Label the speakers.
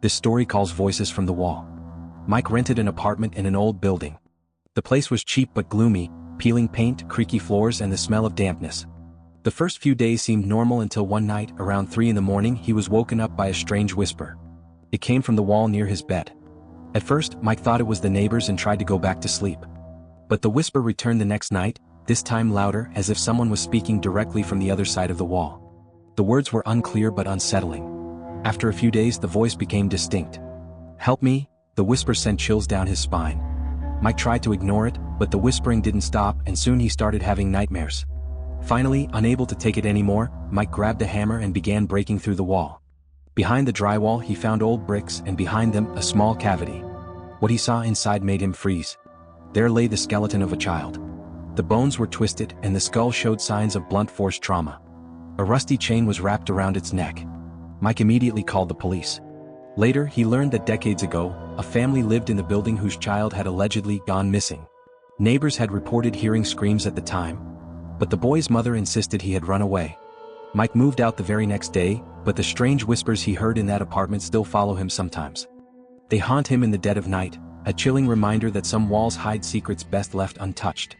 Speaker 1: This story calls Voices from the Wall. Mike rented an apartment in an old building. The place was cheap but gloomy, peeling paint, creaky floors and the smell of dampness. The first few days seemed normal until one night, around 3 in the morning, he was woken up by a strange whisper. It came from the wall near his bed. At first, Mike thought it was the neighbors and tried to go back to sleep. But the whisper returned the next night, this time louder, as if someone was speaking directly from the other side of the wall. The words were unclear but unsettling. After a few days, the voice became distinct. "Help me," the whisper sent chills down his spine. Mike tried to ignore it, but the whispering didn't stop and soon he started having nightmares. Finally, unable to take it anymore, Mike grabbed a hammer and began breaking through the wall. Behind the drywall he found old bricks and behind them a small cavity. What he saw inside made him freeze. There lay the skeleton of a child. The bones were twisted and the skull showed signs of blunt force trauma. A rusty chain was wrapped around its neck. Mike immediately called the police. Later, he learned that decades ago, a family lived in the building whose child had allegedly gone missing. Neighbors had reported hearing screams at the time, but the boy's mother insisted he had run away. Mike moved out the very next day, but the strange whispers he heard in that apartment still follow him sometimes. They haunt him in the dead of night, a chilling reminder that some walls hide secrets best left untouched.